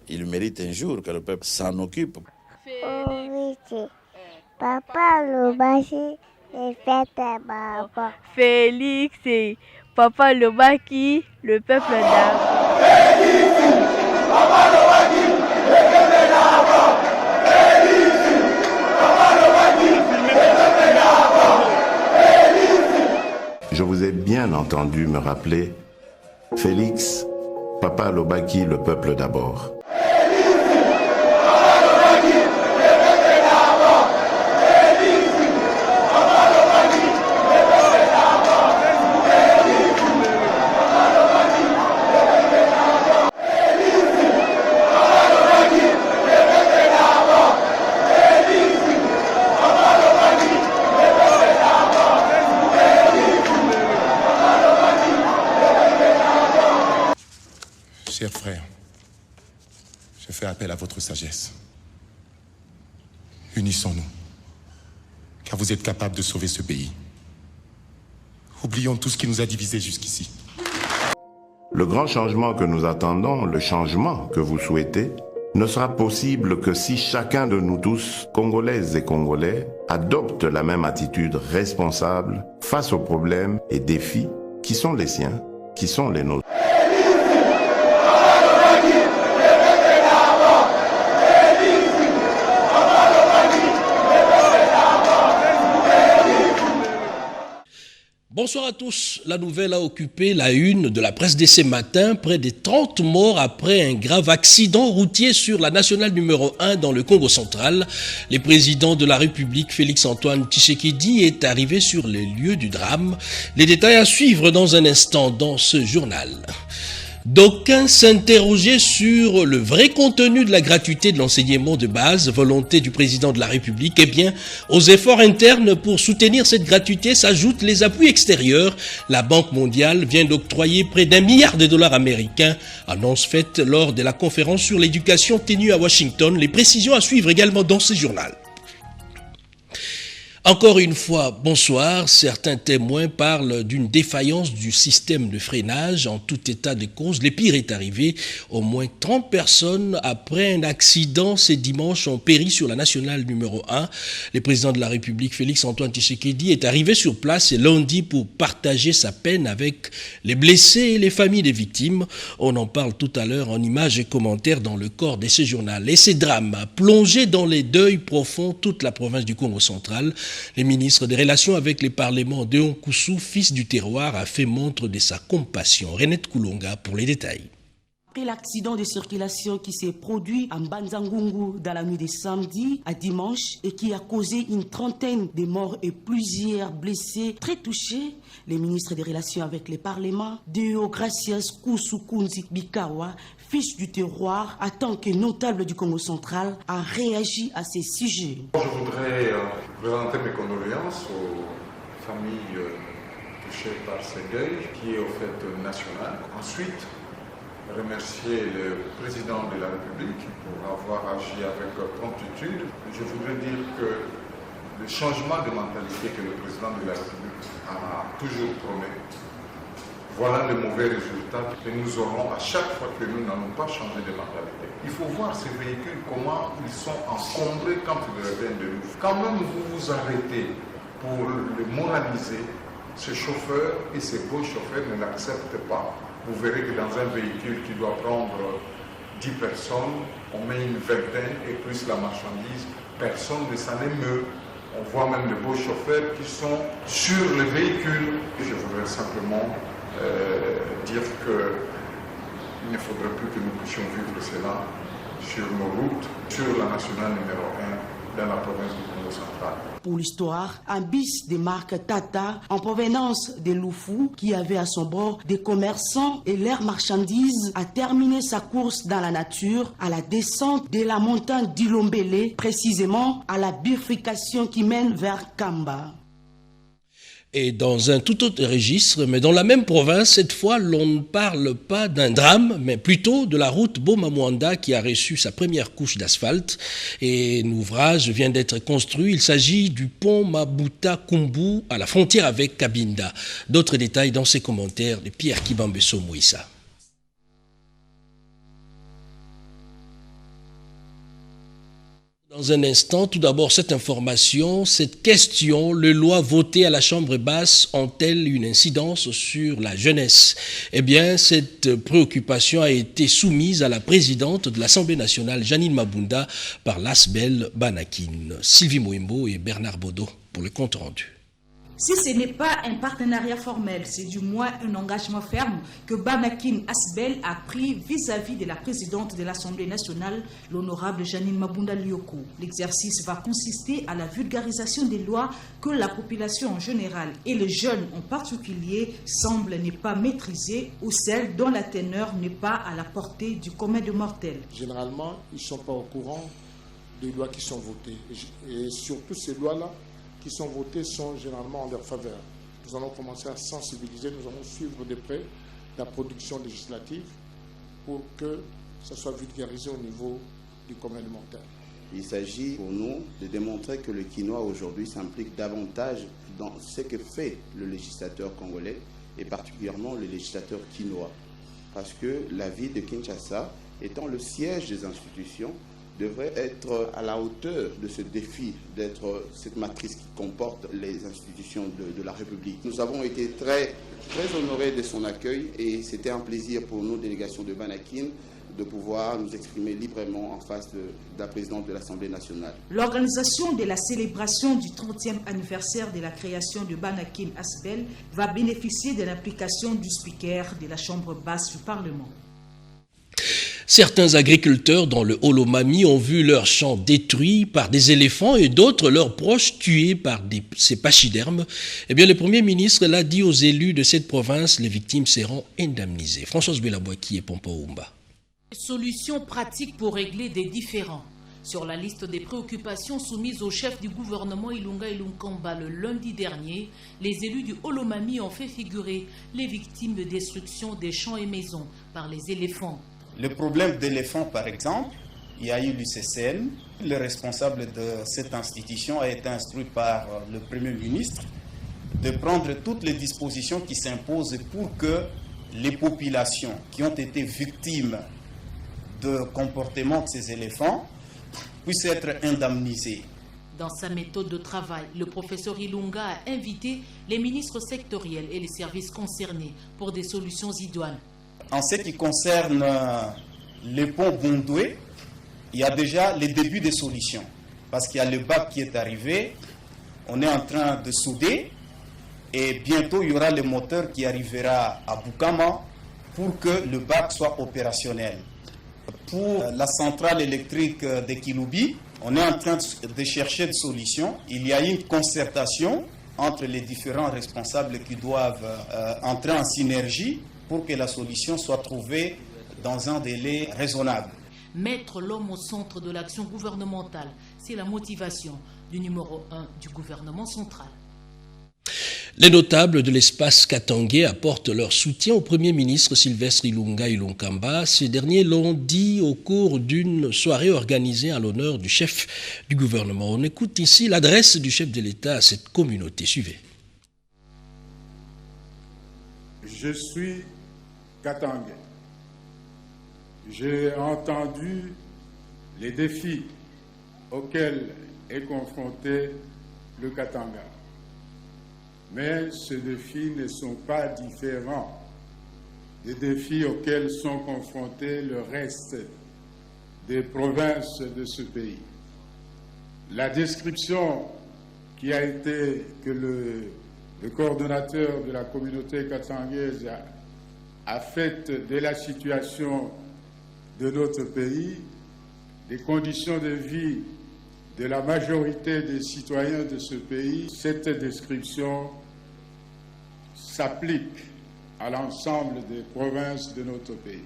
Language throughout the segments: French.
Il mérite un jour que le peuple s'en occupe. Félix, Papa Lobaki, les fêtes Baba. Félix, Papa Lobaki, le peuple d'abord. Félix, Papa Lobaki, le peuple d'abord. Félix, Papa Lobaki, le peuple d'abord. Je vous ai bien entendu me rappeler Félix, Papa Lobaki, le peuple d'abord. Chers frères, je fais appel à votre sagesse. Unissons-nous, car vous êtes capables de sauver ce pays. Oublions tout ce qui nous a divisés jusqu'ici. Le grand changement que nous attendons, le changement que vous souhaitez, ne sera possible que si chacun de nous tous, Congolaises et Congolais, adopte la même attitude responsable face aux problèmes et défis qui sont les siens, qui sont les nôtres. Bonsoir à tous. La nouvelle a occupé la une de la presse de ce matin. Près de 30 morts après un grave accident routier sur la nationale numéro 1 dans le Congo central. Le président de la République, Félix-Antoine Tshisekedi, est arrivé sur les lieux du drame. Les détails à suivre dans un instant dans ce journal. D'aucuns s'interrogeaient sur le vrai contenu de la gratuité de l'enseignement de base, volonté du président de la République. Eh bien, aux efforts internes pour soutenir cette gratuité s'ajoutent les appuis extérieurs. La Banque mondiale vient d'octroyer près d'1 milliard de dollars américains, annonce faite lors de la conférence sur l'éducation tenue à Washington. Les précisions à suivre également dans ce journal. Encore une fois, bonsoir. Certains témoins parlent d'une défaillance du système de freinage. En tout état de cause, le pire est arrivé. Au moins 30 personnes après un accident ce dimanche ont péri sur la nationale numéro 1. Le président de la République, Félix-Antoine Tshisekedi, est arrivé sur place lundi pour partager sa peine avec les blessés et les familles des victimes. On en parle tout à l'heure en images et commentaires dans le corps de ce journal. Et ces drames a plongé dans les deuils profonds toute la province du Congo central. Le ministre des Relations avec les parlements Deon Koussou, fils du terroir, a fait montre de sa compassion. Renette Koulonga pour les détails. Après l'accident de circulation qui s'est produit en Banzangungu dans la nuit de samedi à dimanche et qui a causé une trentaine de morts et plusieurs blessés très touchés, le ministre des Relations avec les parlements, Deogracias Koussou-Kunzi Bikawa, fils du terroir, en tant que notable du Congo central, a réagi à ces sujets. Je voudrais présenter mes condoléances aux familles touchées par ce deuil qui est au fait national. Ensuite, remercier le président de la République pour avoir agi avec promptitude. Je voudrais dire que le changement de mentalité que le président de la République a toujours promis, voilà le mauvais résultat que nous aurons à chaque fois que nous n'allons pas changer de mentalité. Il faut voir ces véhicules, comment ils sont encombrés quand ils reviennent de nous. Quand même vous vous arrêtez pour le moraliser, ce chauffeur et ces beaux chauffeurs ne l'acceptent pas. Vous verrez que dans un véhicule qui doit prendre 10 personnes, on met une vingtaine et plus la marchandise, personne ne s'en émeut. On voit même de beaux chauffeurs qui sont sur le véhicule. Je voudrais simplement dire qu'il ne faudrait plus que nous puissions vivre cela sur nos routes, sur la nationale numéro 1 dans la province du Congo central. Pour l'histoire, un bis de marque Tata en provenance de Loufou qui avait à son bord des commerçants et leurs marchandises a terminé sa course dans la nature à la descente de la montagne d'Ilombélé, précisément à la bifurcation qui mène vers Kamba. Et dans un tout autre registre, mais dans la même province, cette fois, l'on ne parle pas d'un drame, mais plutôt de la route Boma-Mwanda qui a reçu sa première couche d'asphalte. Et un ouvrage vient d'être construit. Il s'agit du pont Mabuta-Kumbu à la frontière avec Kabinda. D'autres détails dans ces commentaires de Pierre Kibambeso Mouissa. Dans un instant, tout d'abord cette information, cette question, les lois votées à la Chambre basse ont-elles une incidence sur la jeunesse? Eh bien, cette préoccupation a été soumise à la présidente de l'Assemblée nationale, Janine Mabunda, par l'ASBEL Banakin. Sylvie Mouimbo et Bernard Baudot pour le compte rendu. Si ce n'est pas un partenariat formel, c'est du moins un engagement ferme que Banakin Asbel a pris vis-à-vis de la présidente de l'Assemblée nationale, l'honorable Janine Mabunda Lioko. L'exercice va consister à la vulgarisation des lois que la population en général et les jeunes en particulier semblent ne pas maîtriser ou celles dont la teneur n'est pas à la portée du commun des mortels. Généralement, ils ne sont pas au courant des lois qui sont votées. Et surtout ces lois-là, qui sont votées sont généralement en leur faveur. Nous allons commencer à sensibiliser, nous allons suivre de près la production législative pour que ça soit vulgarisé au niveau du commun des mortels. Il s'agit pour nous de démontrer que le quinoa aujourd'hui s'implique davantage dans ce que fait le législateur congolais et particulièrement le législateur quinois. Parce que la ville de Kinshasa, étant le siège des institutions, devrait être à la hauteur de ce défi, d'être cette matrice qui comporte les institutions de la République. Nous avons été très honorés de son accueil et c'était un plaisir pour nous, délégation de Banakin, de pouvoir nous exprimer librement en face de la présidente de l'Assemblée nationale. L'organisation de la célébration du 30e anniversaire de la création de Banakin Asbel va bénéficier de l'implication du speaker de la Chambre basse du Parlement. Certains agriculteurs dans le Holomami ont vu leurs champs détruits par des éléphants et d'autres, leurs proches, tués par ces pachydermes. Eh bien, le Premier ministre l'a dit aux élus de cette province, les victimes seront indemnisées. Françoise Belabouaki et Pompo Oumba. Solutions pratiques pour régler des différends. Sur la liste des préoccupations soumises au chef du gouvernement Ilunga Ilunkamba le lundi dernier, les élus du Holomami ont fait figurer les victimes de destruction des champs et maisons par les éléphants. Le problème d'éléphants, par exemple, il y a eu l'UCCN. Le responsable de cette institution a été instruit par le Premier ministre de prendre toutes les dispositions qui s'imposent pour que les populations qui ont été victimes de comportement de ces éléphants puissent être indemnisées. Dans sa méthode de travail, le professeur Ilunga a invité les ministres sectoriels et les services concernés pour des solutions idoines. En ce qui concerne le pont Bondoué, il y a déjà les débuts des solutions. Parce qu'il y a le bac qui est arrivé, on est en train de souder et bientôt il y aura le moteur qui arrivera à Bukama pour que le bac soit opérationnel. Pour la centrale électrique de Kiloubi, on est en train de chercher des solutions. Il y a une concertation entre les différents responsables qui doivent entrer en synergie pour que la solution soit trouvée dans un délai raisonnable. Mettre l'homme au centre de l'action gouvernementale, c'est la motivation du numéro 1 du gouvernement central. Les notables de l'espace katangais apportent leur soutien au Premier ministre Sylvestre Ilunga Ilunkamba. Ces derniers l'ont dit au cours d'une soirée organisée à l'honneur du chef du gouvernement. On écoute ici l'adresse du chef de l'État à cette communauté. Suivez. Je suis katangais. J'ai entendu les défis auxquels est confronté le Katanga. Mais ces défis ne sont pas différents des défis auxquels sont confrontés le reste des provinces de ce pays. La description que le coordonnateur de la communauté katangaise a faite de la situation de notre pays, des conditions de vie de la majorité des citoyens de ce pays, cette description s'applique à l'ensemble des provinces de notre pays.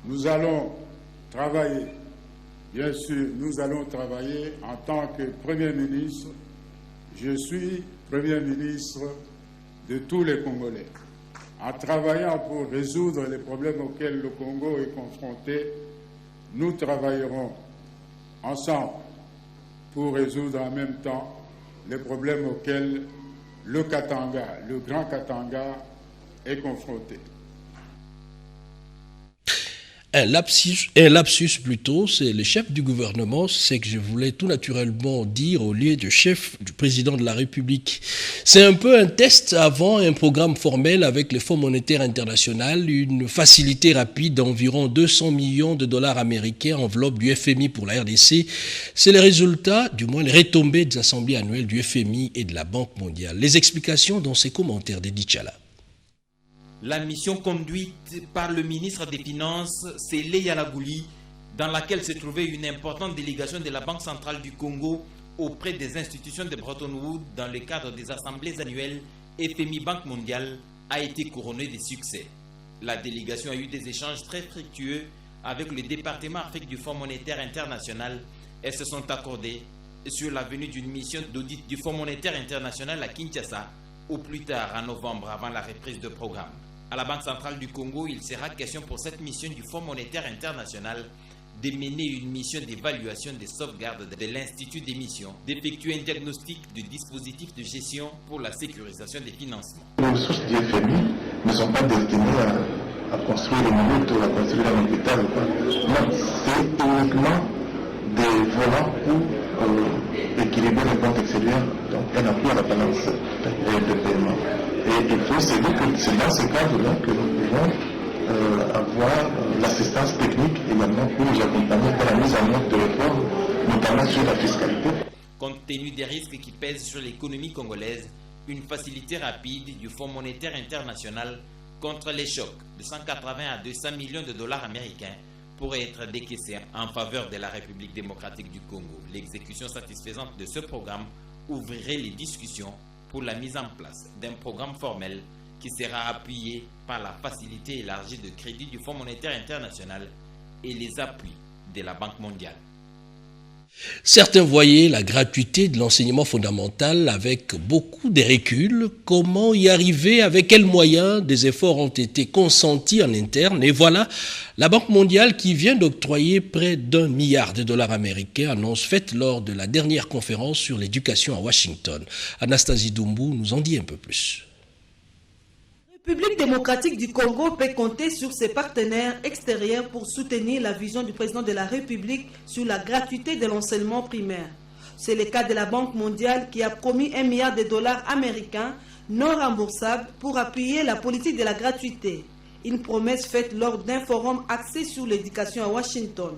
Nous allons travailler, bien sûr, nous allons travailler en tant que Premier ministre. Je suis Premier ministre de tous les Congolais. En travaillant pour résoudre les problèmes auxquels le Congo est confronté, nous travaillerons ensemble pour résoudre en même temps les problèmes auxquels le Katanga, le Grand Katanga, est confronté. Un lapsus plutôt, c'est le chef du gouvernement, c'est que je voulais tout naturellement dire au lieu de chef du président de la République. C'est un peu un test avant un programme formel avec le Fonds monétaire international, une facilité rapide d'environ 200 millions de dollars américains, enveloppe du FMI pour la RDC. C'est le résultat, du moins les retombées des assemblées annuelles du FMI et de la Banque mondiale. Les explications dans ces commentaires d'Edi Tchala. La mission conduite par le ministre des Finances, c'est Leya Lagouli, dans laquelle se trouvait une importante délégation de la Banque centrale du Congo auprès des institutions de Bretton Woods dans le cadre des assemblées annuelles FMI Banque mondiale, a été couronnée de succès. La délégation a eu des échanges très fructueux avec le département Afrique du Fonds monétaire international et se sont accordés sur la venue d'une mission d'audit du Fonds monétaire international à Kinshasa, au plus tard en novembre avant la reprise de programme. À la Banque centrale du Congo, il sera question pour cette mission du Fonds monétaire international de mener une mission d'évaluation des sauvegardes de l'Institut d'émission, d'effectuer un diagnostic du dispositif de gestion pour la sécurisation des financements. Les ressources du FMI ne sont pas destinées à construire une route ou à construire un hôpital. Non, c'est uniquement des volants pour équilibrer les comptes extérieurs, donc un appui à la balance de paiement. Et il faut se dire que c'est dans ce cadre-là que nous pouvons avoir l'assistance technique également pour nous accompagner dans la mise en œuvre de réformes, notamment sur la fiscalité. Compte tenu des risques qui pèsent sur l'économie congolaise, une facilité rapide du Fonds monétaire international contre les chocs de 180 à 200 millions de dollars américains pourrait être décaissée en faveur de la République démocratique du Congo. L'exécution satisfaisante de ce programme ouvrirait les discussions pour la mise en place d'un programme formel qui sera appuyé par la facilité élargie de crédit du Fonds monétaire international et les appuis de la Banque mondiale. Certains voyaient la gratuité de l'enseignement fondamental avec beaucoup de recul. Comment y arriver? Avec quels moyens? Des efforts ont été consentis en interne. Et voilà, la Banque mondiale qui vient d'octroyer près d'1 milliard de dollars américains, annonce faite lors de la dernière conférence sur l'éducation à Washington. Anastasie Doumbou nous en dit un peu plus. La République démocratique du Congo peut compter sur ses partenaires extérieurs pour soutenir la vision du président de la République sur la gratuité de l'enseignement primaire. C'est le cas de la Banque mondiale qui a promis 1 milliard de dollars américains non remboursables pour appuyer la politique de la gratuité. Une promesse faite lors d'un forum axé sur l'éducation à Washington.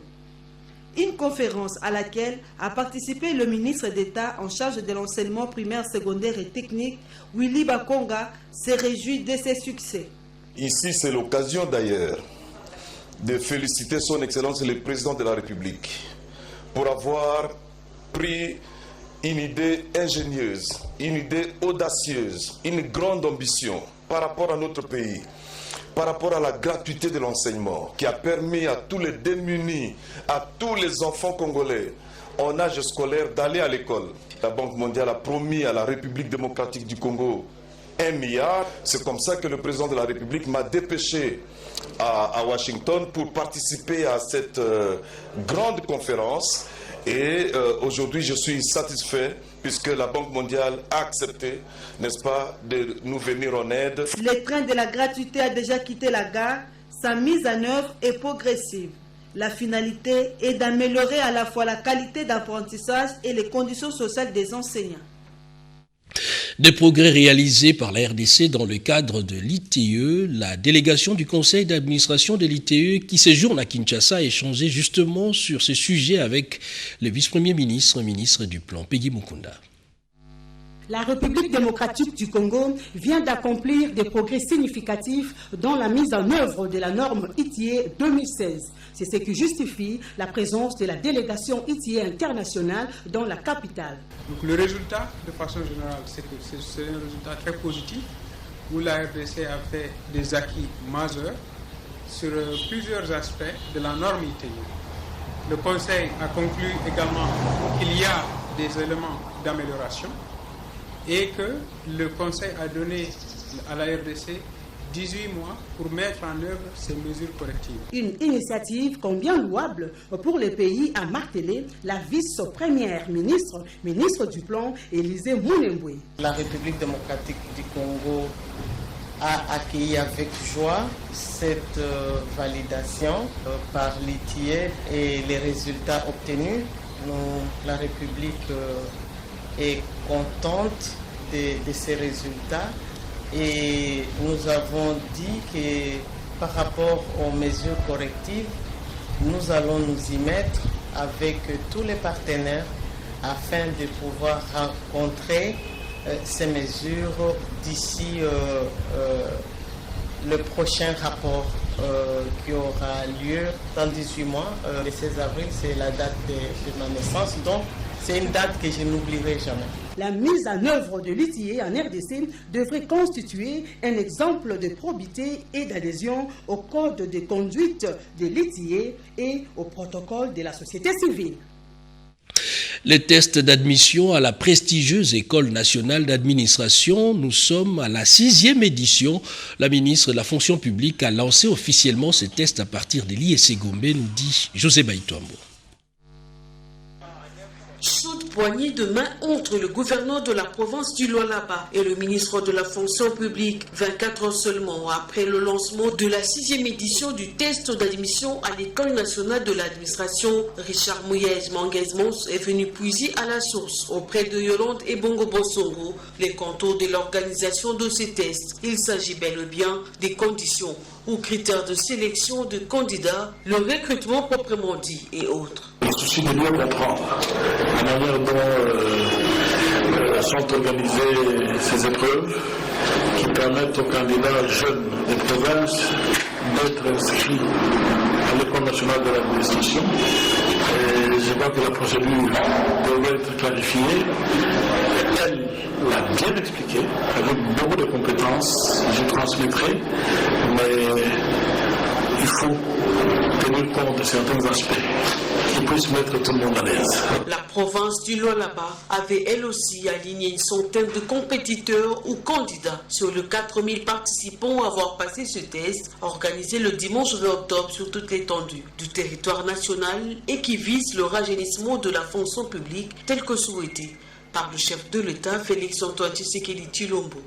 Une conférence à laquelle a participé le ministre d'État en charge de l'enseignement primaire, secondaire et technique, Willy Bakonga, se réjouit de ses succès. Ici, c'est l'occasion d'ailleurs de féliciter son Excellence le Président de la République pour avoir pris une idée ingénieuse, une idée audacieuse, une grande ambition par rapport à notre pays, par rapport à la gratuité de l'enseignement qui a permis à tous les démunis, à tous les enfants congolais en âge scolaire d'aller à l'école. La Banque mondiale a promis à la République démocratique du Congo 1 milliard. C'est comme ça que le président de la République m'a dépêché à Washington pour participer à cette grande conférence. Et aujourd'hui, je suis satisfait puisque la Banque mondiale a accepté, n'est-ce pas, de nous venir en aide. Le train de la gratuité a déjà quitté la gare. Sa mise en œuvre est progressive. La finalité est d'améliorer à la fois la qualité d'apprentissage et les conditions sociales des enseignants. Des progrès réalisés par la RDC dans le cadre de l'ITE, la délégation du conseil d'administration de l'ITE qui séjourne à Kinshasa a échangé justement sur ce sujet avec le vice-premier ministre, ministre du Plan, Peggy Mukunda. La République démocratique du Congo vient d'accomplir des progrès significatifs dans la mise en œuvre de la norme ITIE 2016. C'est ce qui justifie la présence de la délégation ITIE internationale dans la capitale. Donc le résultat, de façon générale, c'est que c'est un résultat très positif où la RDC a fait des acquis majeurs sur plusieurs aspects de la norme ITIE. Le Conseil a conclu également qu'il y a des éléments d'amélioration et que le Conseil a donné à la RDC 18 mois pour mettre en œuvre ces mesures correctives. Une initiative combien louable pour les pays, a martelé la vice-première ministre, ministre du Plan, Élisée Mounemboué. La République démocratique du Congo a accueilli avec joie cette validation par l'ITIE et les résultats obtenus. La République est contente de ces résultats et nous avons dit que par rapport aux mesures correctives, nous allons nous y mettre avec tous les partenaires afin de pouvoir rencontrer ces mesures d'ici le prochain rapport qui aura lieu dans 18 mois. Le 16 avril, c'est la date de ma naissance, donc c'est une date que je n'oublierai jamais. La mise en œuvre de l'ITIE en RDC devrait constituer un exemple de probité et d'adhésion au code de conduite de l'ITIE et au protocole de la société civile. Les tests d'admission à la prestigieuse École nationale d'administration, nous sommes à la 6e édition. La ministre de la fonction publique a lancé officiellement ces tests à partir de l'IEC Gombe, nous dit José Baïtouambo. Chaude poignée de main entre le gouverneur de la province du Lualaba et le ministre de la fonction publique, 24 heures seulement après le lancement de la 6e édition du test d'admission à l'École nationale de l'administration. Richard Mouyej Manguez-Mons est venu puiser à la source auprès de Yolande et Bongo Bosongo les contours de l'organisation de ces tests. Il s'agit bel et bien des conditions ou critères de sélection de candidats, le recrutement proprement dit et autres. Le souci de bien comprendre la manière dont sont organisées ces épreuves qui permettent aux candidats jeunes des provinces d'être inscrits à l'École nationale de l'administration. Je crois que la procédure devrait être clarifiée. Elle l'a bien expliqué, avec beaucoup de compétences, je transmettrai, mais il faut tenir compte de certains aspects qui puissent mettre tout le monde à l'aise. La province du Lualaba avait elle aussi aligné une centaine de compétiteurs ou candidats sur les 4000 participants à avoir passé ce test organisé le dimanche 20 octobre sur toute l'étendue du territoire national et qui vise le rajeunissement de la fonction publique tel que souhaité par le chef de l'État Félix-Antoine Tshisekedi Tshilombo.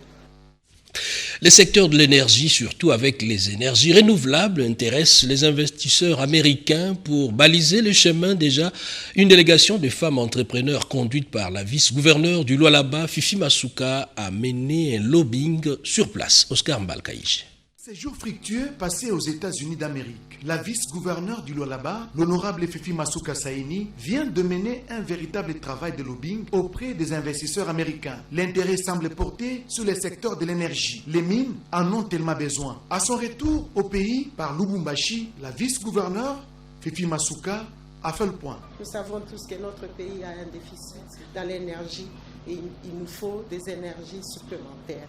Les secteurs de l'énergie, surtout avec les énergies renouvelables, intéressent les investisseurs américains. Pour baliser le chemin, déjà, une délégation de femmes entrepreneurs conduite par la vice-gouverneure du Lualaba, Fifi Masuka, a mené un lobbying sur place. Oscar Mbalkaïch. Séjour fructueux passé aux États-Unis d'Amérique. La vice-gouverneure du Lualaba, l'honorable Fifi Masuka Saini, vient de mener un véritable travail de lobbying auprès des investisseurs américains. L'intérêt semble porter sur les secteurs de l'énergie. Les mines en ont tellement besoin. À son retour au pays par Lubumbashi, la vice-gouverneure Fifi Masuka a fait le point. Nous savons tous que notre pays a un déficit dans l'énergie et il nous faut des énergies supplémentaires.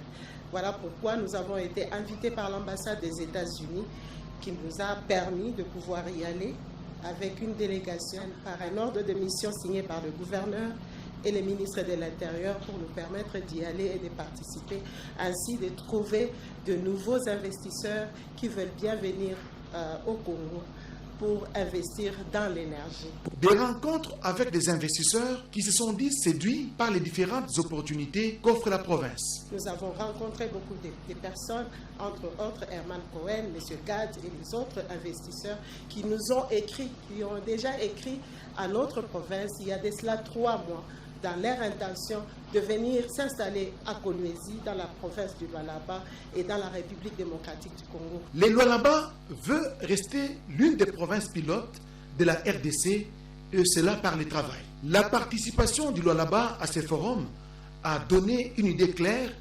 Voilà pourquoi nous avons été invités par l'ambassade des États-Unis qui nous a permis de pouvoir y aller avec une délégation par un ordre de mission signé par le gouverneur et le ministre de l'Intérieur pour nous permettre d'y aller et de participer, ainsi de trouver de nouveaux investisseurs qui veulent bien venir au Congo pour investir dans l'énergie. Des rencontres avec des investisseurs qui se sont dit séduits par les différentes opportunités qu'offre la province. Nous avons rencontré beaucoup de personnes, entre autres Herman Cohen, M. Gad et les autres investisseurs qui nous ont écrit, qui ont déjà écrit à notre province il y a de cela 3 mois, dans leur intention de venir s'installer à Kolwezi, dans la province du Lualaba et dans la République démocratique du Congo. Le Lualaba veut rester l'une des provinces pilotes de la RDC, et cela par le travail. La participation du Lualaba à ces forums a donné une idée claire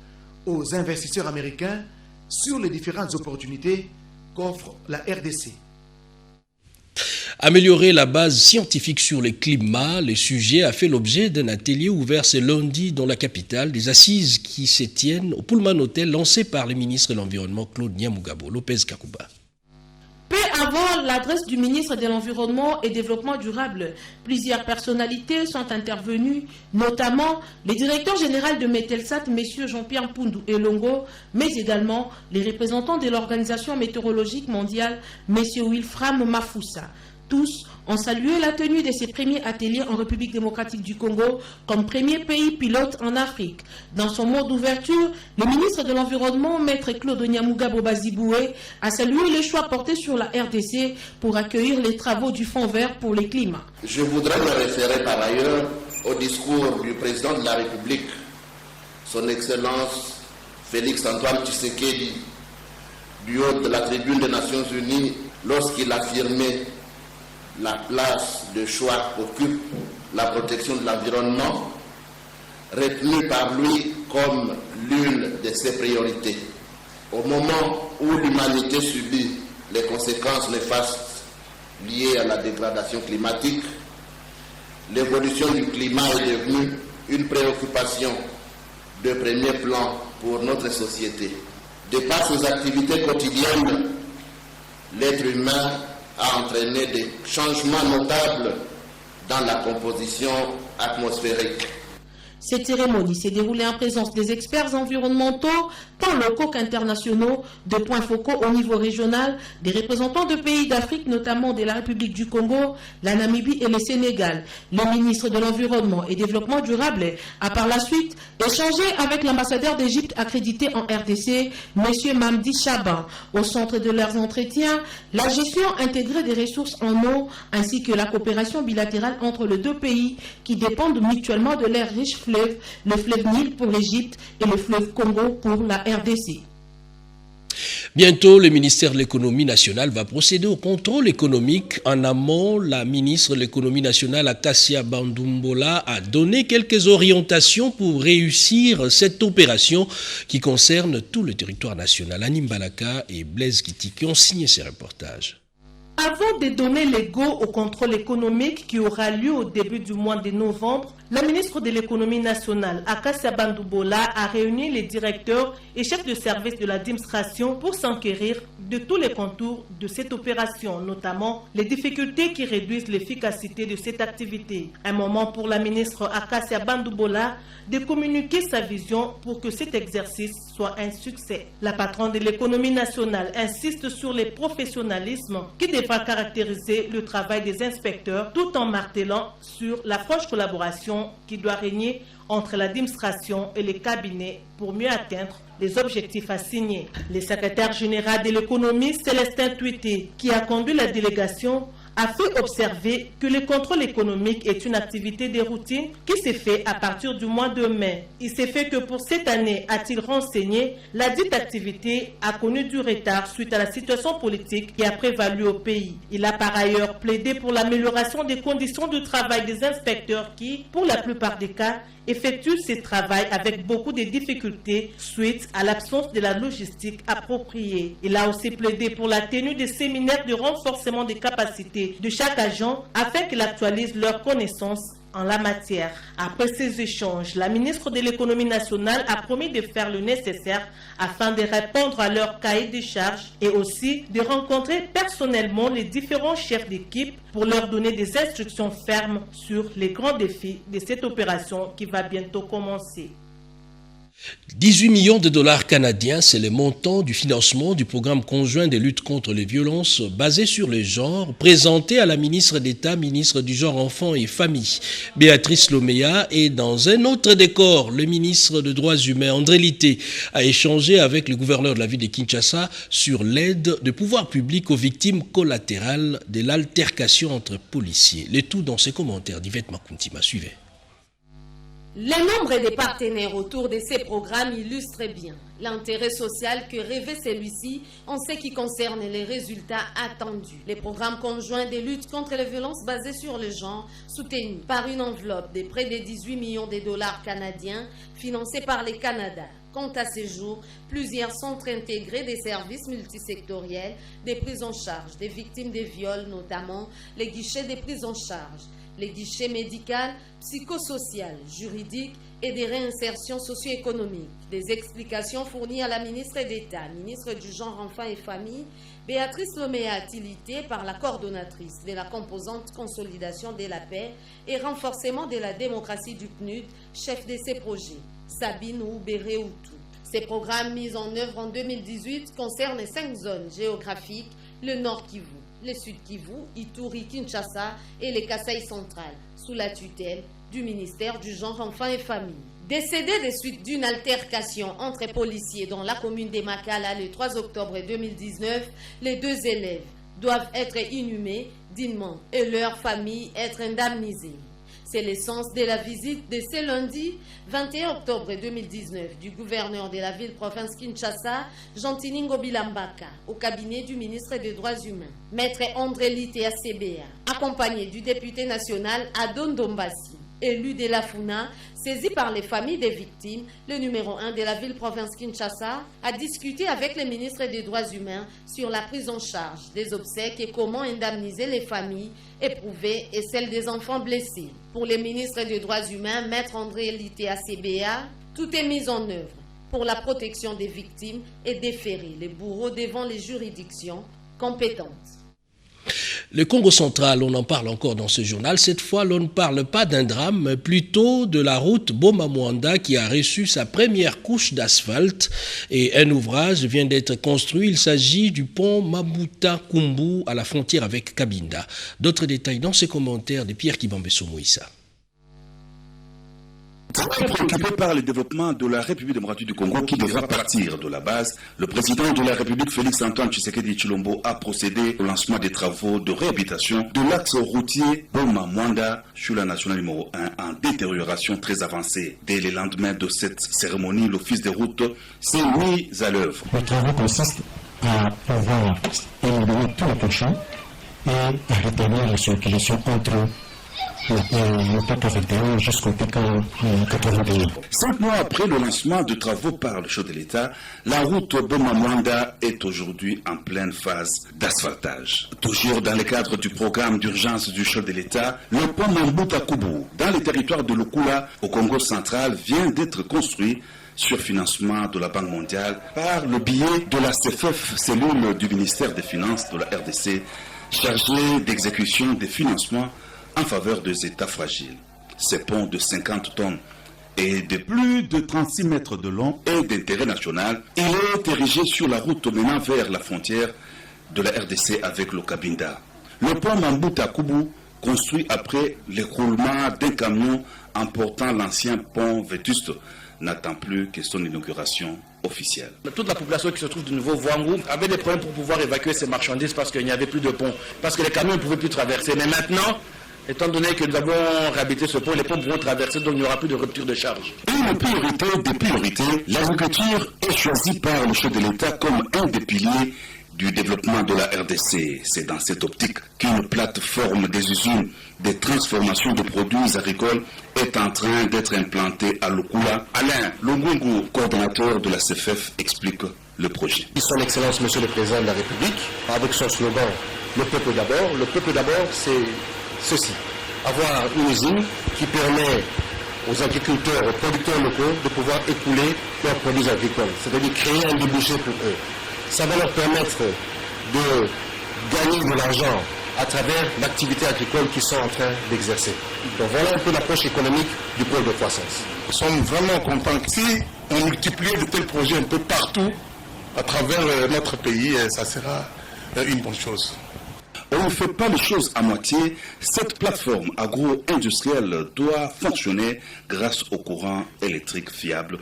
aux investisseurs américains sur les différentes opportunités qu'offre la RDC. Améliorer la base scientifique sur le climat, le sujet a fait l'objet d'un atelier ouvert ce lundi dans la capitale, des assises qui se tiennent au Pullman Hotel lancé par le ministre de l'Environnement Claude Nyamugabo. Lopez Kakuba. Peu avant l'adresse du ministre de l'Environnement et Développement durable, plusieurs personnalités sont intervenues, notamment le directeur général de Metelsat, M. Jean-Pierre Mpundu Elongo, mais également les représentants de l'Organisation météorologique mondiale, M. Wilfram Mafoussa. Tous ont salué la tenue de ces premiers ateliers en République démocratique du Congo comme premier pays pilote en Afrique. Dans son mot d'ouverture, le ministre de l'Environnement, Maître Claude Nyamugabo Baziboué, a salué le choix porté sur la RDC pour accueillir les travaux du Fonds vert pour le climat. Je voudrais me référer par ailleurs au discours du président de la République, son Excellence Félix Antoine Tshisekedi, du haut de la tribune des Nations Unies, lorsqu'il affirmait la place de choix qu'occupe la protection de l'environnement, retenue par lui comme l'une de ses priorités. Au moment où l'humanité subit les conséquences néfastes liées à la dégradation climatique, l'évolution du climat est devenue une préoccupation de premier plan pour notre société. De par ses activités quotidiennes, l'être humain a entraîné des changements notables dans la composition atmosphérique. Cette cérémonie s'est déroulée en présence des experts environnementaux, tant locaux qu'internationaux, de points focaux au niveau régional, des représentants de pays d'Afrique, notamment de la République du Congo, la Namibie et le Sénégal. Le ministre de l'Environnement et Développement durable a par la suite échangé avec l'ambassadeur d'Égypte accrédité en RDC, M. Mamdi Chaban. Au centre de leurs entretiens, la gestion intégrée des ressources en eau, ainsi que la coopération bilatérale entre les deux pays qui dépendent mutuellement de leurs riches fleuves, le fleuve Nil pour l'Égypte et le fleuve Congo pour la RDC. Bientôt, le ministère de l'économie nationale va procéder au contrôle économique. En amont, la ministre de l'économie nationale, Acacia Bandumbola, a donné quelques orientations pour réussir cette opération qui concerne tout le territoire national. Anim Balaka et Blaise Kitiki ont signé ces reportages. Avant de donner le go au contrôle économique qui aura lieu au début du mois de novembre, la ministre de l'économie nationale, Acacia Bandumbola, a réuni les directeurs et chefs de service de l'administration pour s'enquérir de tous les contours de cette opération, notamment les difficultés qui réduisent l'efficacité de cette activité. Un moment pour la ministre Acacia Bandumbola de communiquer sa vision pour que cet exercice soit un succès. La patronne de l'économie nationale insiste sur le professionnalisme qui devra caractériser le travail des inspecteurs tout en martelant sur la franche collaboration qui doit régner entre l'administration et les cabinets pour mieux atteindre les objectifs assignés. Le secrétaire général de l'économie, Célestin Tuité, qui a conduit la délégation, a fait observer que le contrôle économique est une activité de routine qui s'est fait à partir du mois de mai. Il s'est fait que pour cette année, a-t-il renseigné, la dite activité a connu du retard suite à la situation politique qui a prévalu au pays. Il a par ailleurs plaidé pour l'amélioration des conditions de travail des inspecteurs qui, pour la plupart des cas, effectuent ce travail avec beaucoup de difficultés suite à l'absence de la logistique appropriée. Il a aussi plaidé pour la tenue de séminaires de renforcement des capacités de chaque agent afin qu'il actualise leurs connaissances en la matière. Après ces échanges, la ministre de l'économie nationale a promis de faire le nécessaire afin de répondre à leur cahier de charges et aussi de rencontrer personnellement les différents chefs d'équipe pour leur donner des instructions fermes sur les grands défis de cette opération qui va bientôt commencer. 18 millions de dollars canadiens, c'est le montant du financement du programme conjoint de lutte contre les violences basé sur le genre, présenté à la ministre d'État, ministre du Genre, Enfants et Famille, Béatrice Lomea. Et dans un autre décor, le ministre des Droits humains, André Litté, a échangé avec le gouverneur de la ville de Kinshasa sur l'aide de pouvoirs publics aux victimes collatérales de l'altercation entre policiers. Le tout dans ses commentaires d'Yvette Makuntima. Suivez. Le nombre de partenaires autour de ces programmes illustre bien l'intérêt social que rêvait celui-ci en ce qui concerne les résultats attendus. Les programmes conjoints de lutte contre les violences basées sur le genre, soutenus par une enveloppe de près de 18 millions de dollars canadiens, financés par le Canada. Quant à ces jours, plusieurs centres intégrés des services multisectoriels, des prises en charge des victimes de viols, notamment les guichets de prise en charge, les guichets médicaux, psychosocial, juridiques et des réinsertions socio-économiques. Des explications fournies à la ministre d'État, ministre du Genre, Enfants et Famille, Béatrice Lomea, tilitée par la coordonnatrice de la composante consolidation de la paix et renforcement de la démocratie du PNUD, chef de ces projets, Sabine Oubéré-Outou. Ces programmes mis en œuvre en 2018 concernent 5 zones géographiques, le Nord Kivu, les Sud Kivu, Ituri, Kinshasa et les Kasaï centrales, sous la tutelle du ministère du Genre, Enfants et Familles. Décédés des suites d'une altercation entre policiers dans la commune de Makala le 3 octobre 2019, les 2 élèves doivent être inhumés dignement et leurs familles être indemnisées. C'est l'essence de la visite de ce lundi 21 octobre 2019 du gouverneur de la ville-province Kinshasa, Jean-Tiningo Bilambaka, au cabinet du ministre des Droits Humains, Maître André Litea CBA, accompagné du député national Adon Dombasi, élu de la FUNA, saisi par les familles des victimes, le numéro 1 de la ville-province Kinshasa, a discuté avec le ministre des Droits Humains sur la prise en charge des obsèques et comment indemniser les familles éprouvées et celles des enfants blessés. Pour le ministre des Droits Humains, Maître André Litea CBA, tout est mis en œuvre pour la protection des victimes et déférer les bourreaux devant les juridictions compétentes. Le Congo central, on en parle encore dans ce journal. Cette fois, l'on ne parle pas d'un drame, mais plutôt de la route Boma-Mwanda qui a reçu sa première couche d'asphalte et un ouvrage vient d'être construit. Il s'agit du pont Mabuta-Kumbu à la frontière avec Kabinda. D'autres détails dans ces commentaires de Pierre Kibambeso Moïsa. Très préoccupé par le développement de la République démocratique du Congo qui devra partir de la base, le président de la République Félix Antoine Tshisekedi Tshilombo a procédé au lancement des travaux de réhabilitation de l'axe routier Boma-Mwanda sur la nationale numéro 1 en détérioration très avancée. Dès le lendemain de cette cérémonie, l'office des routes s'est mis à l'œuvre. Le travail consiste à avoir éliminé tout le penchant et à retenir la circulation entre le PK21 jusqu'au PK81. 5 mois après le lancement de travaux par le chef de l'État, la route Boma-Mwanda est aujourd'hui en pleine phase d'asphaltage. Toujours dans le cadre du programme d'urgence du chef de l'État, le pont Mabuta-Kumbu, dans le territoire de Lukula, au Congo central, vient d'être construit sur financement de la Banque mondiale par le biais de la CFF, cellule du ministère des Finances de la RDC, chargée d'exécution des financements en faveur des États fragiles. Ces ponts de 50 tonnes et de plus de 36 mètres de long et d'intérêt national, il est érigé sur la route menant vers la frontière de la RDC avec le Kabinda. Le pont Mabuta-Kumbu, construit après l'écroulement d'un camion emportant l'ancien pont vétuste, n'attend plus que son inauguration officielle. Toute la population qui se trouve de nouveau Voangou avait des problèmes pour pouvoir évacuer ses marchandises parce qu'il n'y avait plus de pont, parce que les camions ne pouvaient plus traverser. Mais maintenant, étant donné que nous avons réhabilité ce pont, les ponts pourront traverser, donc il n'y aura plus de rupture de charge. Une priorité des priorités, l'agriculture est choisie par le chef de l'État comme un des piliers du développement de la RDC. C'est dans cette optique qu'une plateforme des usines de transformation de produits agricoles est en train d'être implantée à Lukula. Alain Lungungu, coordonnateur de la CFF, explique le projet. Son Excellence, Monsieur le Président de la République, avec son slogan « Le peuple d'abord », le peuple d'abord, c'est ceci, avoir une usine qui permet aux agriculteurs, aux producteurs locaux de pouvoir écouler leurs produits agricoles, c'est-à-dire créer un débouché pour eux. Ça va leur permettre de gagner de l'argent à travers l'activité agricole qu'ils sont en train d'exercer. Donc voilà un peu l'approche économique du pôle de croissance. Nous sommes vraiment contents que si on multiplie de tels projets un peu partout à travers notre pays, ça sera une bonne chose. On ne fait pas les choses à moitié. Cette plateforme agro-industrielle doit fonctionner grâce au courant électrique fiable.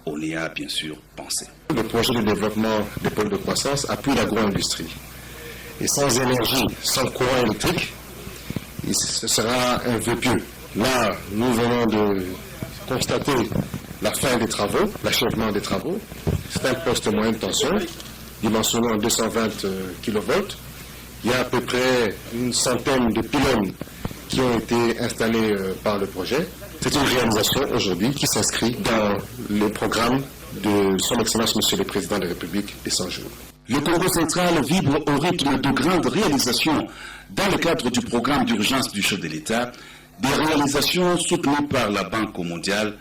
On y a bien sûr pensé. Le projet de développement des pôles de croissance appuie l'agro-industrie. Et sans énergie, sans courant électrique, ce sera un vœu pieux. Là, nous venons de constater la fin des travaux, l'achèvement des travaux. C'est un poste moyenne tension, dimensionné en 220 kV. Il y a à peu près une centaine de pylônes qui ont été installés par le projet. C'est une réalisation aujourd'hui qui s'inscrit dans le programme de Son Excellence Monsieur le Président de la République des 100 jours. Le Congo central vibre au rythme de grandes réalisations dans le cadre du programme d'urgence du chef de l'État, des réalisations soutenues par la Banque mondiale,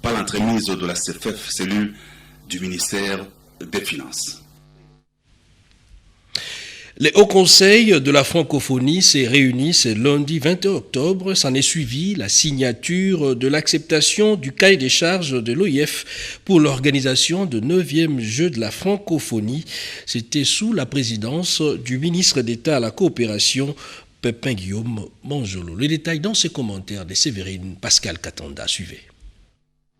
par l'entremise de la CFF, cellule du ministère des Finances. Le Haut Conseil de la francophonie s'est réuni ce lundi 21 octobre. S'en est suivi la signature de l'acceptation du cahier des charges de l'OIF pour l'organisation de 9e Jeux de la francophonie. C'était sous la présidence du ministre d'État à la coopération, Pépin Guillaume Manjolo. Les détails dans ses commentaires de Séverine Pascal Katanda. Suivez.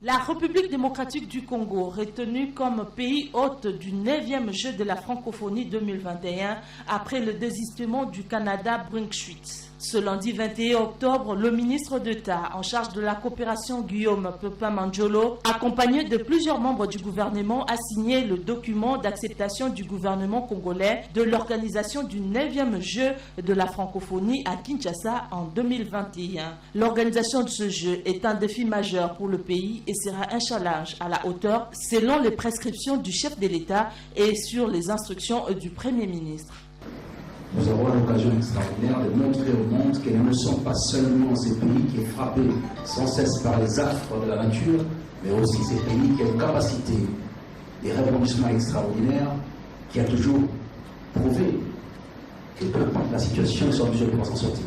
La République démocratique du Congo, retenue comme pays hôte du 9e Jeu de la francophonie 2021 après le désistement du Canada Brinkschwitz. Ce lundi 21 octobre, le ministre d'État en charge de la coopération Guillaume Pépin Manjolo, accompagné de plusieurs membres du gouvernement, a signé le document d'acceptation du gouvernement congolais de l'organisation du 9e Jeu de la francophonie à Kinshasa en 2021. L'organisation de ce jeu est un défi majeur pour le pays et sera un challenge à la hauteur selon les prescriptions du chef de l'État et sur les instructions du Premier ministre. Nous avons l'occasion extraordinaire de montrer au monde que nous ne sommes pas seulement ces pays qui est frappé sans cesse par les affres de la nature, mais aussi ces pays qui ont une capacité des rebondissements extraordinaires, qui a toujours prouvé que peu importe la situation, ils sont en mesure de s'en sortir.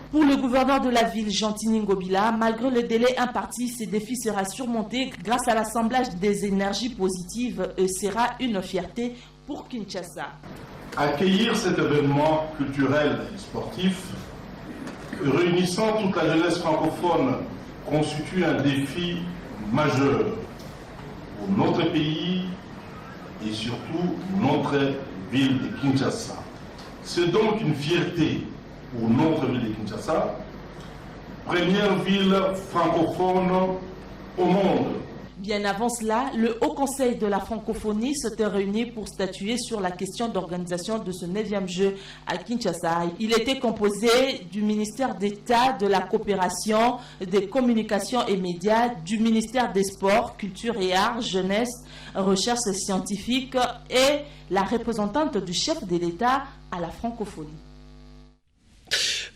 Pour le gouverneur de la ville, Jean-Tini Ngobila, malgré le délai imparti, ces défis sera surmonté grâce à l'assemblage des énergies positives et sera une fierté pour Kinshasa. Accueillir cet événement culturel et sportif réunissant toute la jeunesse francophone constitue un défi majeur pour notre pays et surtout notre ville de Kinshasa. C'est donc une fierté pour notre ville de Kinshasa, première ville francophone au monde. Bien avant cela, le Haut Conseil de la francophonie s'était réuni pour statuer sur la question d'organisation de ce 9e jeu à Kinshasa. Il était composé du ministère d'État, de la coopération, des communications et médias, du ministère des Sports, Culture et Arts, Jeunesse, Recherche scientifique et la représentante du chef de l'État à la francophonie.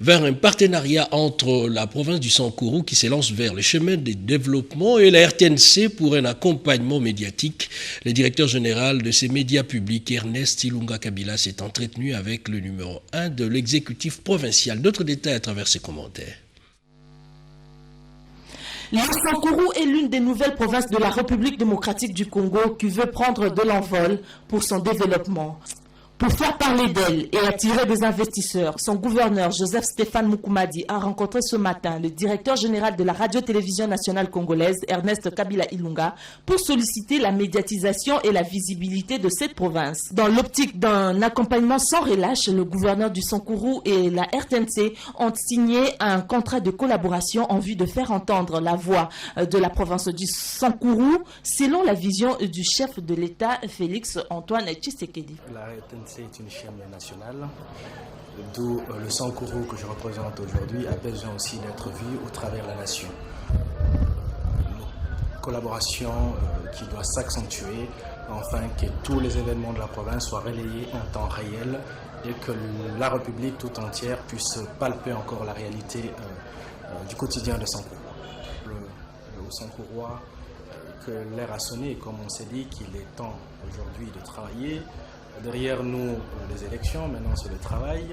Vers un partenariat entre la province du Sankourou qui s'élance vers le chemin du développement et la RTNC pour un accompagnement médiatique. Le directeur général de ces médias publics, Ernest Ilunga Kabila, s'est entretenu avec le numéro 1 de l'exécutif provincial. D'autres détails à travers ses commentaires. Le Sankourou est l'une des nouvelles provinces de la République démocratique du Congo qui veut prendre de l'envol pour son développement. Pour faire parler d'elle et attirer des investisseurs, son gouverneur Joseph Stéphane Mukumadi a rencontré ce matin le directeur général de la radio-télévision nationale congolaise, Ernest Kabila Ilunga, pour solliciter la médiatisation et la visibilité de cette province. Dans l'optique d'un accompagnement sans relâche, le gouverneur du Sankourou et la RTNC ont signé un contrat de collaboration en vue de faire entendre la voix de la province du Sankourou selon la vision du chef de l'État, Félix Antoine Tshisekedi. C'est une chaîne nationale, d'où le Sankourou que je représente aujourd'hui a besoin aussi d'être vu au travers de la nation. Une collaboration qui doit s'accentuer, afin que tous les événements de la province soient relayés en temps réel et que la République tout entière puisse palper encore la réalité du quotidien de Sankourou. Le Sankourois, que l'ère a sonné et comme on s'est dit qu'il est temps aujourd'hui de travailler. Derrière nous, les élections, maintenant c'est le travail,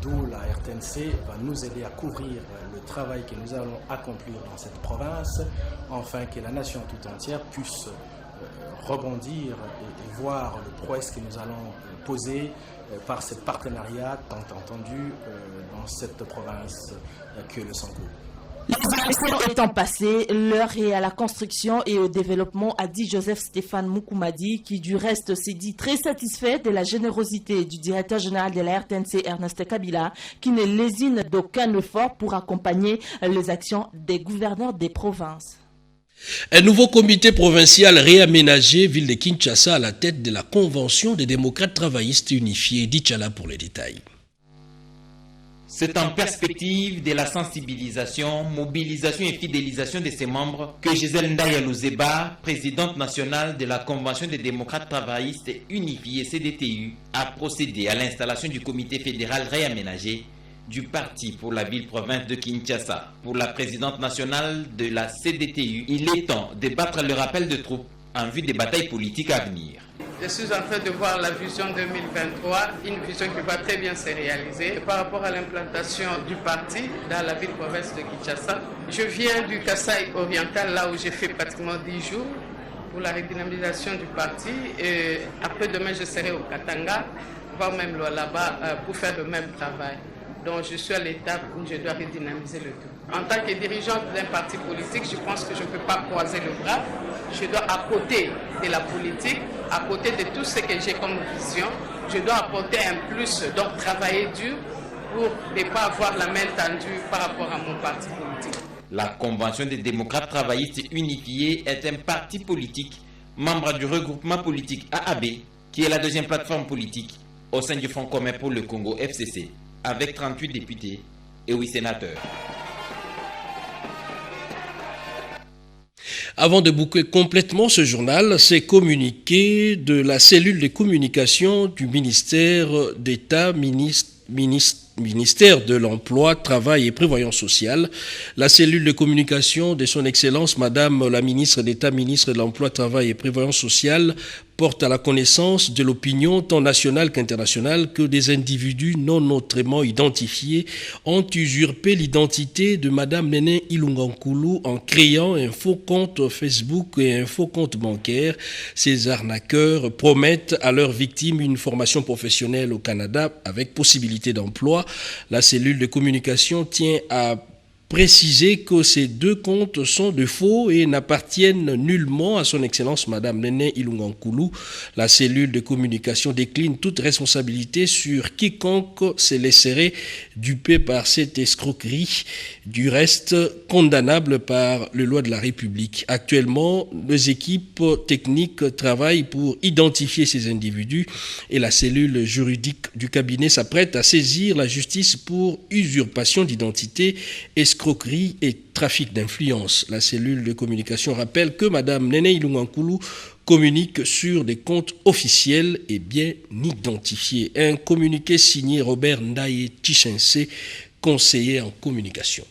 d'où la RTNC va nous aider à couvrir le travail que nous allons accomplir dans cette province, afin que la nation tout entière puisse rebondir et voir le prouesse que nous allons poser par ce partenariat tant entendu dans cette province que le Sankourou. Les élections étant passées, l'heure est à la construction et au développement, a dit Joseph Stéphane Mukumadi, qui du reste s'est dit très satisfait de la générosité du directeur général de la RTNC, Ernest Kabila, qui ne lésine d'aucun effort pour accompagner les actions des gouverneurs des provinces. Un nouveau comité provincial réaménagé, ville de Kinshasa, à la tête de la Convention des démocrates travaillistes unifiés. Dichala pour les détails. C'est en perspective de la sensibilisation, mobilisation et fidélisation de ses membres que Gisèle Ndaya Luzeba, présidente nationale de la Convention des démocrates travaillistes unifiés CDTU, a procédé à l'installation du comité fédéral réaménagé du parti pour la ville-province de Kinshasa. Pour la présidente nationale de la CDTU, il est temps de battre le rappel de troupes en vue des batailles politiques à venir. Je suis en train de voir la vision 2023, une vision qui va très bien se réaliser. Par rapport à l'implantation du parti dans la ville-province de Kinshasa, je viens du Kasaï oriental, là où j'ai fait pratiquement 10 jours pour la redynamisation du parti. Et après-demain, je serai au Katanga, voire même là-bas, pour faire le même travail. Donc je suis à l'étape où je dois redynamiser le tout. En tant que dirigeante d'un parti politique, je pense que je ne peux pas croiser le bras. Je dois, à côté de la politique, à côté de tout ce que j'ai comme vision, je dois apporter un plus, donc travailler dur pour ne pas avoir la main tendue par rapport à mon parti politique. La Convention des démocrates travaillistes unifiés est un parti politique, membre du regroupement politique AAB, qui est la deuxième plateforme politique au sein du Front commun pour le Congo FCC, avec 38 députés et 8 sénateurs. Avant de boucler complètement ce journal, c'est communiqué de la cellule de communication du ministère d'État, ministère de l'Emploi, Travail et Prévoyance sociale. La cellule de communication de son Excellence, Madame la ministre d'État, ministre de l'Emploi, Travail et Prévoyance sociale, porte à la connaissance de l'opinion tant nationale qu'internationale que des individus non autrement identifiés ont usurpé l'identité de Madame Néné Ilunga Nkoulou en créant un faux compte Facebook et un faux compte bancaire. Ces arnaqueurs promettent à leurs victimes une formation professionnelle au Canada avec possibilité d'emploi. La cellule de communication tient à préciser que ces deux comptes sont de faux et n'appartiennent nullement à son Excellence Madame Néné Ilunga Nkoulou. La cellule de communication décline toute responsabilité sur quiconque se laisserait duper par cette escroquerie, du reste condamnable par les lois de la République. Actuellement, les équipes techniques travaillent pour identifier ces individus et la cellule juridique du cabinet s'apprête à saisir la justice pour usurpation d'identité, escroquerie et trafic d'influence. La cellule de communication rappelle que Mme Néné Ilunga Nkoulou communique sur des comptes officiels et bien identifiés. Un communiqué signé Robert Ndaye Tichense, conseiller en communication.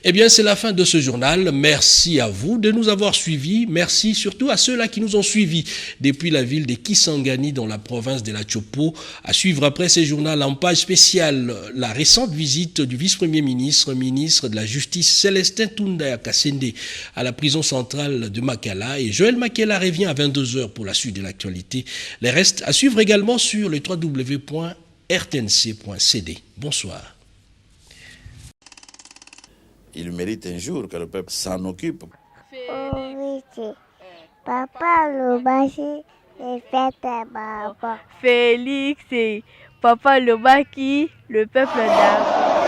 Eh bien, c'est la fin de ce journal. Merci à vous de nous avoir suivis. Merci surtout à ceux-là qui nous ont suivis depuis la ville de Kisangani dans la province de la Chopo. À suivre après ce journal en page spéciale, la récente visite du vice-premier ministre, ministre de la Justice, Célestin Tunda Kassende à la prison centrale de Makala. Et Joël Makela revient à 22h pour la suite de l'actualité. Les restes à suivre également sur le www.rtnc.cd. Bonsoir. Il mérite un jour que le peuple s'en occupe. Papa Lobaki, le peuple d'abord. Félix, Papa Lobaki, le peuple d'abord.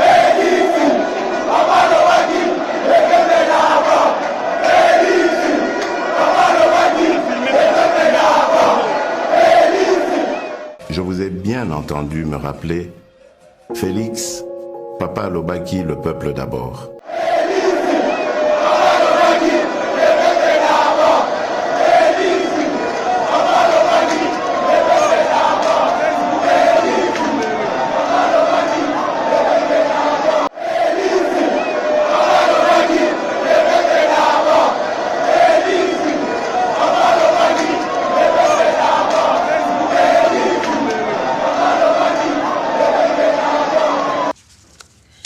Papa Lobaki, le peuple d'abord. Papa Lobaki, le peuple d'abord. Je vous ai bien entendu me rappeler, Félix, Papa Lobaki, le peuple d'abord.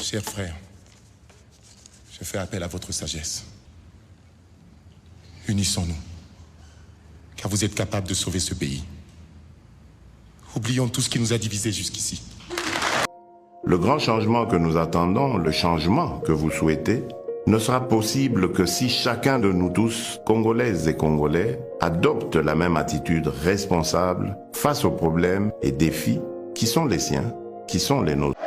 Chers frères, je fais appel à votre sagesse. Unissons-nous, car vous êtes capables de sauver ce pays. Oublions tout ce qui nous a divisés jusqu'ici. Le grand changement que nous attendons, le changement que vous souhaitez, ne sera possible que si chacun de nous tous, Congolaises et Congolais, adopte la même attitude responsable face aux problèmes et défis qui sont les siens, qui sont les nôtres.